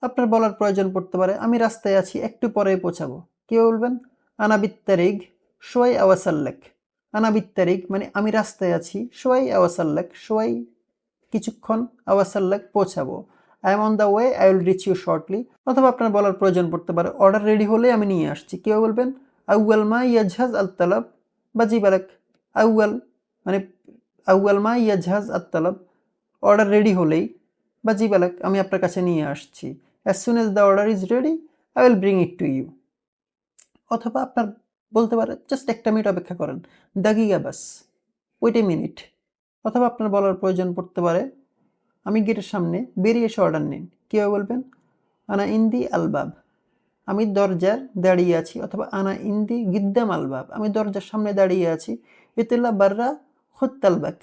আপনার বলার প্রয়োজন পড়তে পারে আমি রাস্তায় আছি একটু পরেই পৌঁছাবো। কি বলবেন? আনা বিত্তারিগ শোয়াই আওয়াসাল্লাক। আনা বিত্তারিগ মানে আমি রাস্তায় আছি, শোয়াই আওয়াসাল্লাক শোয়াই কিছুক্ষণ, আওয়াসাল্লাক পৌঁছাবো। I am on the way, I will reach you shortly. অথবা আপনার বলার প্রয়োজন পড়তে পারে অর্ডার রেডি হলেই আমি নিয়ে আসছি। কেউ বলবেন আউয়াল মা ইয়াজহাজ আল তালাব বাজি বালাক। আউয়াল মানে আউয়াল মা ইয়াজহাজ আল তালাব, অর্ডার রেডি হলেই বাজি বালাক আমি আপনার কাছে নিয়ে আসছি। As soon as the order is ready I will bring it to you. অথবা আপনার বলতে পারে জাস্ট একটা মিনিট অপেক্ষা করেন, দাগিগা বাস, ওয়েট এ মিনিট। অথবা আপনার বলার প্রয়োজন পড়তে পারে আমি গেটের সামনে, বেরিয়ে এসে অর্ডার নিন। কীভাবে বলবেন? আনা ইন্দি আলবাব, আমি দরজার দাঁড়িয়ে আছি। অথবা আনা ইন্দি গিদ্দাম আলবাব, আমি দরজার সামনে দাঁড়িয়ে আছি। ইতিল্লা বাররা খুদ তালবাক,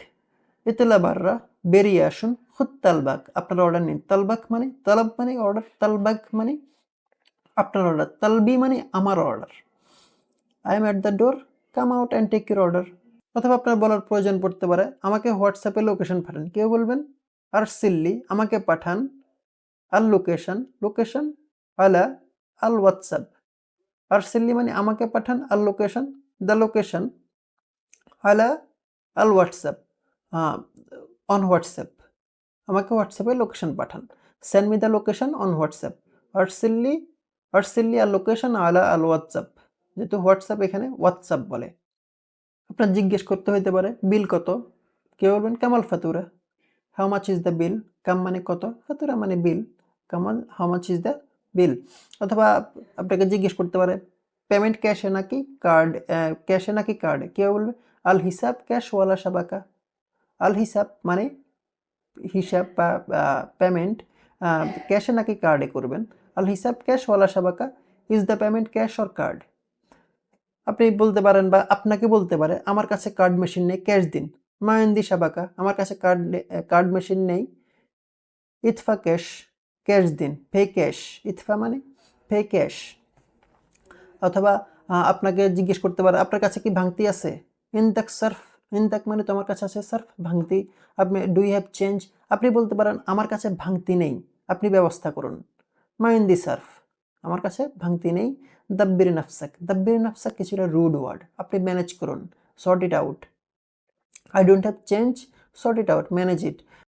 ইতিল্লা বাররা বেরিয়ে আসুন, খুদ তালবাক আপনার অর্ডার নিন। তালবাক মানে তালাব মানে অর্ডার, তালবাক মানে আপনার অর্ডার, তালবি মানে আমার order. I am at the door, come out and take your order. অথবা আপনার বলার প্রয়োজন পড়তে পারে আমাকে হোয়াটসঅ্যাপে লোকেশন পাঠান। কেউ বলবেন আর সিল্লি আমাকে পাঠান আল লোকেশন, লোকেশন আলা আল হোয়াটসঅ্যাপ। আর সিল্লি মানে আমাকে পাঠান আল লোকেশন, দ্য লোকেশন আলা আল হোয়াটসঅ্যাপ, অন হোয়াটসঅ্যাপ, আমাকে হোয়াটসঅ্যাপে লোকেশন পাঠান। Send me the location on WhatsApp. আর সিল্লি আর লোকেশন আলা আল হোয়াটসঅ্যাপ, যেহেতু হোয়াটসঅ্যাপ এখানে হোয়াটসঅ্যাপ বলে। আপনার জিজ্ঞেস করতে হইতে পারে বিল কত। কেউ বলবেন কামাল ফাতুরা, how much is the bill. কাম মানে কত, ফাতুরা মানে বিল, কামাল how much is the bill. অথবা আপনাকে জিজ্ঞেস করতে পারে পেমেন্ট ক্যাশে নাকি কার্ড, ক্যাশে নাকি কার্ডে। কেউ বলবে আল হিসাব ক্যাশ ওয়ালা সাবাকা। আল হিসাব মানে হিসাব বা পেমেন্ট ক্যাশে নাকি কার্ডে করবেন। আল হিসাব ক্যাশ ওয়ালা সাবাকা, is the payment cash or card. আপনি বলতে পারেন বা আপনাকে বলতে পারে আমার কাছে কার্ড মেশিন নেই, ক্যাশ দিন। মায়েন্দি সাবাকা, আমার কাছে কার্ড মেশিন নেই। ইতফা ক্যাশ, ক্যাশ দিন, পে ক্যাশ। ইতফা মানে পে ক্যাশ। অথবা আপনাকে জিজ্ঞেস করতে পারে আপনার কাছে কি ভাঙতি আছে। ইনতাক সার্ফ, ইনতাক মানে তোমার কাছে আছে সার্ফ ভাঙতি। আপনি ডু ইউ হ্যাভ চেঞ্জ, আপনি বলতে পারেন আমার কাছে ভাঙতি নেই, আপনি ব্যবস্থা করুন। মাইন্দি সার্ফ, আমার কাছে ভাঙতি নেই। দাব্বির নাফসাক, দাব্বির নাফসাক কিছুটা রুড ওয়ার্ড, আপনি ম্যানেজ করুন, sort it out. I don't have change, sort it out, manage it.